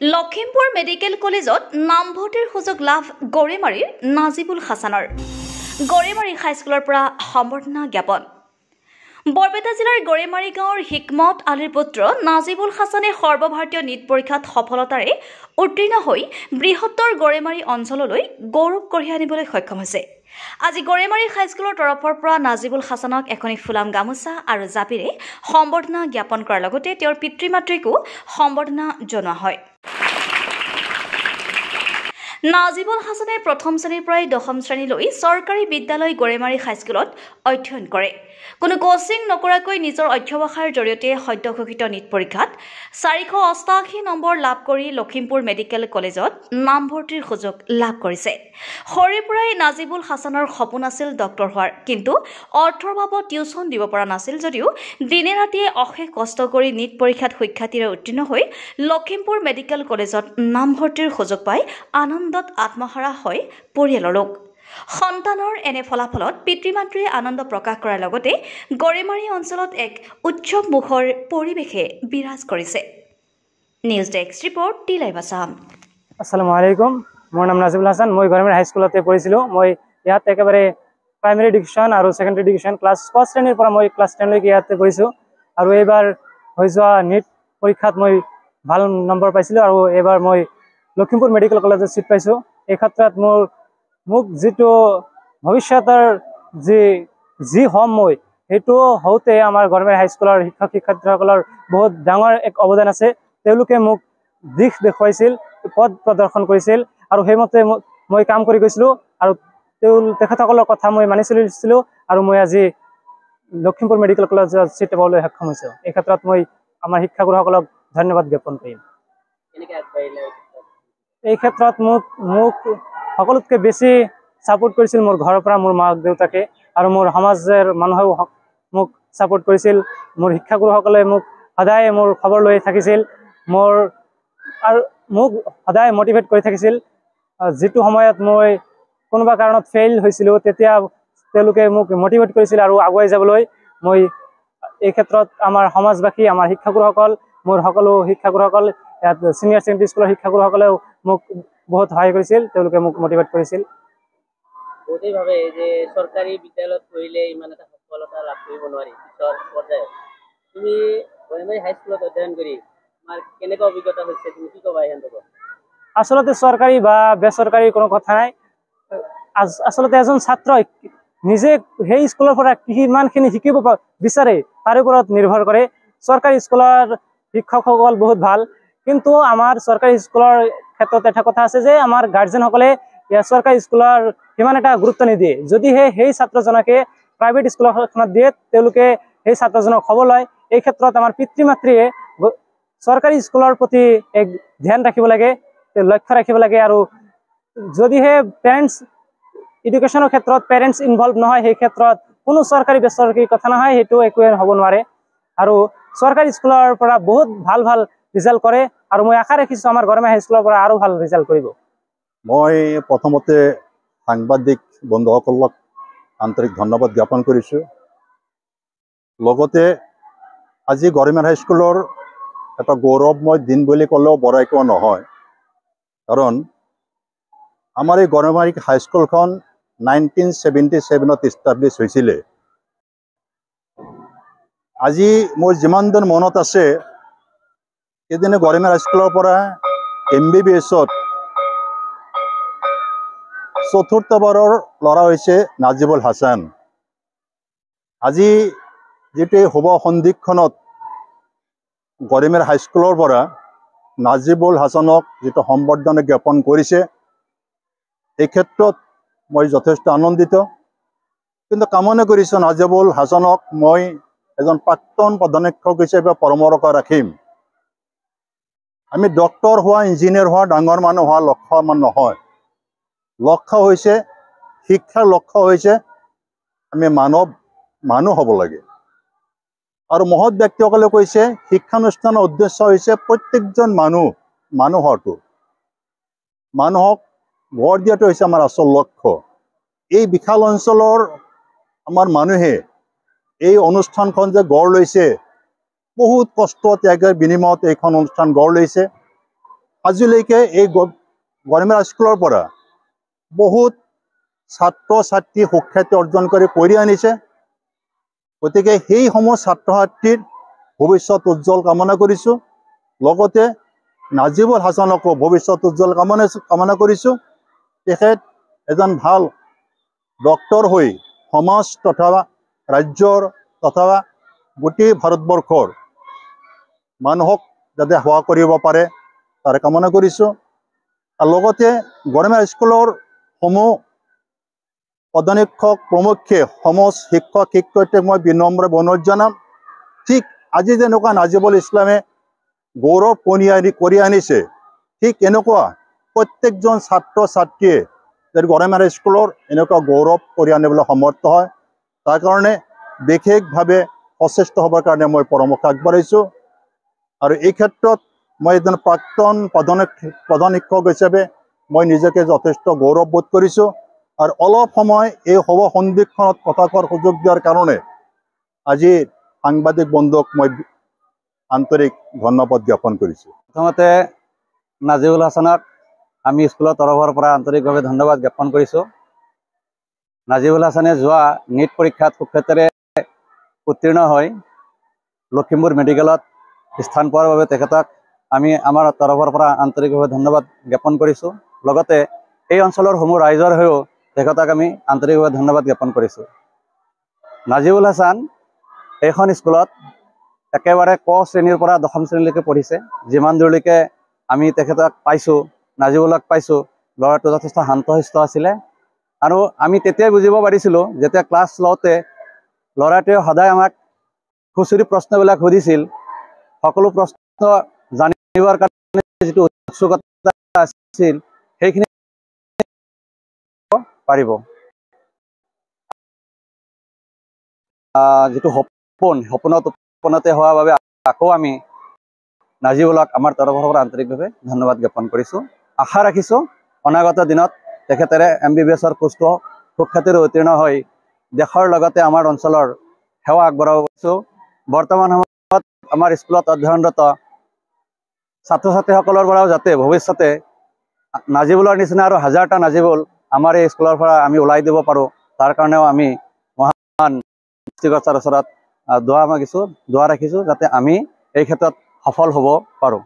Lakhimpur medical কলেজত নামভৰ্তিৰ সুযোগ লাভ গড়েমাৰীৰ নাজিবুল হাছানৰ। গড়েমাৰী হাইস্কুলৰ পৰা সম্বৰ্ধনা জ্ঞাপন। বৰপেটা জিলাৰ গড়েমাৰী গাঁৱৰ হিকমত আলীৰ পুত্ৰ নাজিবুল হাছানে সৰ্বভাৰতীয় নীট পৰীক্ষাত সফলতাৰে উত্তীৰ্ণ হৈ বৃহত্তৰ গড়েমাৰী অঞ্চললৈ গৌৰৱ কঢ়িয়াই আনিবলৈ সক্ষম হৈছে। আজি গড়েমাৰী হাইস্কুলৰ তৰফৰ পৰা নাজিবুল হাছানক এখনি ফুলাম গামোচা আৰু জাপিৰে সম্বৰ্ধনা জ্ঞাপন কৰাৰ লগতে তেওঁৰ পিতৃ মাতৃকো সম্বৰ্ধনা জনোৱা হয়। নাজিবুল হাছানে প্ৰথম শ্ৰেণীৰ পৰাই দশম শ্ৰেণীলৈ চৰকাৰী বিদ্যালয় গড়েমাৰী হাইস্কুলত অধ্যয়ন কৰে। কোনো কোচিং নকৰাকৈ নিজৰ অধ্যৱসায়ৰ জৰিয়তে সদ্যঘোষিত নীট পৰীক্ষাত 488 নম্বৰ লাভ কৰি লখিমপুৰ মেডিকেল কলেজত নামভৰ্তিৰ সুযোগ লাভ কৰিছে। সৰুৰে পৰাই নাজিবুল হাছানৰ সপোন আছিল ডক্টৰ হোৱাৰ, কিন্তু অৰ্থৰ অভাৱত টিউচন দিব পৰা নাছিল যদিও দিনে ৰাতিয়ে অশেষ কষ্ট কৰি নীট পৰীক্ষাত সুখ্যাতিৰে উত্তীৰ্ণ হৈ লখিমপুৰ মেডিকেল কলেজত নামভৰ্তিৰ সুযোগ পাই আনন্দত আত্মহাৰা হয় পৰিয়ালৰ লোক। সন্তানৰ এনে ফলাফলত পিতৃ মাতৃয়ে আনন্দ প্ৰকাশ কৰাৰ লগতে গড়েমাৰী অঞ্চলত এক উৎসৱমুখৰ পৰিৱেশে বিৰাজ কৰিছে। News desk report T live Assam. আসসালামু আলাইকুম, মোৰ নাম নাজিবুল হাছান। মই গড়েমাৰী হাইস্কুলতে পঢ়িছিলোঁ। মই ইয়াত একেবাৰে প্ৰাইমেৰী এডুকেশ্যন আৰু ছেকেণ্ডেৰী এডুকেশ্যন ক্লাছ 5 শ্ৰেণীৰ পৰা মই ক্লাছ 10 লৈকে ইয়াতে পঢ়িছোঁ। আৰু এইবাৰ হৈ যোৱা নীট পৰীক্ষাত মই ভাল নম্বৰ পাইছিলোঁ আৰু এইবাৰ মই লখিমপুৰ মেডিকেল কলেজত ছিট পাইছোঁ। এই ক্ষেত্ৰত মোক যিটো ভৱিষ্যতৰ যি হ'ম মই, সেইটো হওঁতে আমাৰ গড়েমাৰী হাইস্কুলৰ শিক্ষক শিক্ষাৰ্থীসকলৰ বহুত ডাঙৰ এক অৱদান আছে। তেওঁলোকে মোক দিশ দেখুৱাইছিল, পথ প্ৰদৰ্শন কৰিছিল আৰু সেইমতে মই কাম কৰি গৈছিলোঁ আৰু তেখেতসকলৰ কথা মই মানি চলিছিলোঁ আৰু মই আজি লখিমপুৰ মেডিকেল কলেজত ছিট পাবলৈ সক্ষম হৈছোঁ। এই ক্ষেত্ৰত মই আমাৰ শিক্ষাগুৰুসকলক ধন্যবাদ জ্ঞাপন কৰিম। এই ক্ষেত্ৰত মোক সকলোতকৈ বেছি ছাপোৰ্ট কৰিছিল মোৰ ঘৰৰ পৰা মোৰ মাক দেউতাকে, আৰু মোৰ সমাজৰ মানুহেও মোক ছাপোৰ্ট কৰিছিল। মোৰ শিক্ষাগুৰুসকলে মোক সদায় মোৰ খবৰ লৈ থাকিছিল, আৰু মোক সদায় মটিভেট কৰি থাকিছিল। যিটো সময়ত মই কোনোবা কাৰণত ফেইল হৈছিলোঁ, তেতিয়া তেওঁলোকে মোক মটিভেট কৰিছিল আৰু আগুৱাই যাবলৈ। মই এই ক্ষেত্ৰত আমাৰ সমাজবাসী, আমাৰ শিক্ষাগুৰুসকল, মোৰ সকলো শিক্ষাগুৰুসকল, ইয়াত ছিনিয়ৰ ছেকেণ্ডেৰী স্কুলৰ শিক্ষাগুৰুসকলেও মোক বহুত সহায় কৰিছিল, তেওঁলোকে মোক মটিভেট কৰিছিল। বহুতেই ভাবে যে চৰকাৰী বিদ্যালয়ত পঢ়িলে ইমান এটা সফলতা লাভ কৰিব নোৱাৰি পিছৰ পৰ্যায়ত। তুমি গড়েমাৰী হাইস্কুলত অধ্যয়ন কৰি তোমাৰ কেনেকুৱা অভিজ্ঞতা হৈছে, তুমি কি ক'বা এই সন্দৰ্ভত? আচলতে চৰকাৰী বা বেচৰকাৰী কোনো কথা নাই। আচলতে এজন ছাত্ৰই নিজে সেই স্কুলৰ পৰা কিমানখিনি শিকিব বিচাৰে তাৰ ওপৰত নিৰ্ভৰ কৰে। চৰকাৰী স্কুলৰ শিক্ষকসকল বহুত ভাল, কিন্তু আমাৰ চৰকাৰী স্কুলৰ ক্ষেত্ৰত এটা কথা আছে যে আমাৰ গাৰ্জেনসকলে চৰকাৰী স্কুলৰ সিমান এটা গুৰুত্ব নিদিয়ে। যদিহে সেই ছাত্ৰজনকে প্ৰাইভেট স্কুল এখনত দিয়ে, তেওঁলোকে সেই ছাত্ৰজনক খবৰ লয়। এই ক্ষেত্ৰত আমাৰ পিতৃ মাতৃয়ে চৰকাৰী স্কুলৰ প্ৰতি এক ধ্যান ৰাখিব লাগে, লক্ষ্য ৰাখিব লাগে। আৰু যদিহে পেৰেণ্টছ এডুকেশ্যনৰ ক্ষেত্ৰত পেৰেণ্টছ ইনভলভ নহয়, সেই ক্ষেত্ৰত কোনো চৰকাৰী বেচৰকাৰী কথা নহয়, সেইটো একোৱে হ'ব নোৱাৰে। আৰু চৰকাৰী স্কুলৰ পৰা বহুত ভাল ভাল ৰিজাল্ট কৰে, আৰু মই আশা ৰাখিছোঁ আমাৰ গড়েমাৰী হাইস্কুলৰ পৰা আৰু ভাল ৰিজাল্ট কৰিব। মই প্ৰথমতে সাংবাদিক বন্ধুসকলক আন্তৰিক ধন্যবাদ জ্ঞাপন কৰিছোঁ। লগতে আজি গড়েমাৰী হাইস্কুলৰ এটা গৌৰৱময় দিন বুলি ক'লেও বঢ়াই কোৱা নহয়, কাৰণ আমাৰ এই গড়েমাৰী হাইস্কুলখন 1977ত ইষ্টাব্লিছ হৈছিলে। আজি মোৰ যিমান দিন মনত আছে, সেইদিনা গড়েমাৰী হাইস্কুলৰ পৰা MBBSত 4ৰ্থবাৰৰ ল'ৰা হৈছে নাজিবুল হাছান। আজি যিটো শুভ সন্ধিক্ষণত গড়েমাৰী হাইস্কুলৰ পৰা নাজিবুল হাছানক যিটো সম্বৰ্ধনা জ্ঞাপন কৰিছে, এই ক্ষেত্ৰত মই যথেষ্ট আনন্দিত। কিন্তু কামনা কৰিছোঁ নাজিবুল হাছানক মই এজন প্ৰাক্তন প্ৰধান শিক্ষক হিচাপে পৰামৰ্শ ৰাখিম। আমি ডক্টৰ হোৱা, ইঞ্জিনিয়াৰ হোৱা, ডাঙৰ মানুহ হোৱা লক্ষ্য আমাৰ নহয়। লক্ষ্য হৈছে, শিক্ষাৰ লক্ষ্য হৈছে আমি মানুহ হ'ব লাগে। আৰু মহৎ ব্যক্তিসকলে কৈছে শিক্ষানুষ্ঠানৰ উদ্দেশ্য হৈছে প্ৰত্যেকজন মানুহ হোৱাটো, মানুহক গঢ় দিয়াটো হৈছে আমাৰ আচল লক্ষ্য। এই বিশাল অঞ্চলৰ আমাৰ মানুহে এই অনুষ্ঠানখন যে গঢ় লৈছে, বহুত কষ্ট ত্যাগৰ বিনিময়ত এইখন অনুষ্ঠান গঢ় লৈছে। আজিলৈকে এই গড়েমাৰী হাইস্কুলৰ পৰা বহুত ছাত্ৰ ছাত্ৰী সুখ্যাতি অৰ্জন কৰি আনিছে। গতিকে সেইসমূহ ছাত্ৰ ছাত্ৰীৰ ভৱিষ্যত উজ্জ্বল কামনা কৰিছোঁ। লগতে নাজিবুল হাছানকো ভৱিষ্যত উজ্জ্বল কামনা কৰিছোঁ। তেখেত এজন ভাল ডক্তৰ হৈ সমাজ তথা ৰাজ্যৰ তথা গোটেই ভাৰতবৰ্ষৰ মানুহক যাতে সেৱা কৰিব পাৰে তাৰ কামনা কৰিছোঁ। আৰু লগতে গড়েমাৰী হাইস্কুলৰ সমূহ প্ৰধান শিক্ষক প্ৰমুখ্যে সমাজ শিক্ষক শিক্ষয়িত্ৰীক মই বিনম্ৰ অনুৰোধ জনাম, ঠিক আজি যেনেকুৱা নাজিবুল ইছলামে গৌৰৱ কৰি আনিছে, ঠিক এনেকুৱা প্ৰত্যেকজন ছাত্ৰ ছাত্ৰীয়ে যদি গড়েমাৰী স্কুলৰ এনেকুৱা গৌৰৱ কৰি আনিবলৈ সমৰ্থ হয়, তাৰ কাৰণে বিশেষভাৱে সচেষ্ট হ'বৰ কাৰণে মই পৰামৰ্শ আগবঢ়াইছোঁ। আৰু এই ক্ষেত্ৰত মই এজন প্ৰাক্তন প্ৰধান শিক্ষক হিচাপে মই নিজকে যথেষ্ট গৌৰৱবোধ কৰিছোঁ। আৰু অলপ সময় এই সভা সন্ধিক্ষণত কথা কোৱাৰ সুযোগ দিয়াৰ কাৰণে আজি সাংবাদিক বন্ধুক মই আন্তৰিক ধন্যবাদ জ্ঞাপন কৰিছোঁ। প্ৰথমতে নাজিবুল হাছানক আমি স্কুলৰ তৰফৰ পৰা আন্তৰিকভাৱে ধন্যবাদ জ্ঞাপন কৰিছোঁ। নাজিবুল হাছানে যোৱা নীট পৰীক্ষাত সুখ্যাতিৰে উত্তীৰ্ণ হৈ লখিমপুৰ মেডিকেলত স্থান পোৱাৰ বাবে তেখেতক আমি আমাৰ তৰফৰ পৰা আন্তৰিকভাৱে ধন্যবাদ জ্ঞাপন কৰিছোঁ। লগতে এই অঞ্চলৰ সমূহ ৰাইজৰ হৈও তেখেতক আমি আন্তৰিকভাৱে ধন্যবাদ জ্ঞাপন কৰিছোঁ। নাজিবুল হাছান এইখন স্কুলত একেবাৰে ক শ্ৰেণীৰ পৰা দশম শ্ৰেণীলৈকে পঢ়িছে। যিমান দূৰলৈকে আমি তেখেতক পাইছোঁ, নাজিবুলক পাইছোঁ, ল'ৰাটো যথেষ্ট শান্তশিষ্ট আছিলে। আৰু আমি তেতিয়াই বুজিব পাৰিছিলোঁ যেতিয়া ক্লাছ লওঁতে ল'ৰাটোৱে সদায় আমাক খুচৰি প্ৰশ্নবিলাক সুধিছিল। সকলো প্ৰশ্ন জানিবৰ কাৰণে যিটো উৎসুকতা আছিল সেইখিনি পাৰিব। যিটো সপোনতে হোৱাৰ বাবে আকৌ আমি নাজিবুলক আমাৰ তৰফৰ পৰা আন্তৰিকভাৱে ধন্যবাদ জ্ঞাপন কৰিছোঁ। আশা ৰাখিছোঁ অনাগত দিনত তেখেতেৰে MBBSৰ পোষ্ট সুখ্যাতিৰে উত্তীৰ্ণ হৈ দেশৰ লগতে আমাৰ অঞ্চলৰ সেৱা আগবঢ়াব পাৰিছোঁ। বৰ্তমান সময়ত আমাৰ স্কুলত অধ্যয়নৰত ছাত্ৰ ছাত্ৰীসকলৰ পৰাও যাতে ভৱিষ্যতে নাজিবুলৰ নিচিনা আৰু হাজাৰটা নাজিবুল আমাৰ এই স্কুলৰ পৰা আমি ওলাই দিব পাৰোঁ, তাৰ কাৰণেও আমি মহান সৃষ্টিকৰ্তাৰ ওচৰত দোৱা ৰাখিছোঁ যাতে আমি এই ক্ষেত্ৰত সফল হ'ব পাৰোঁ।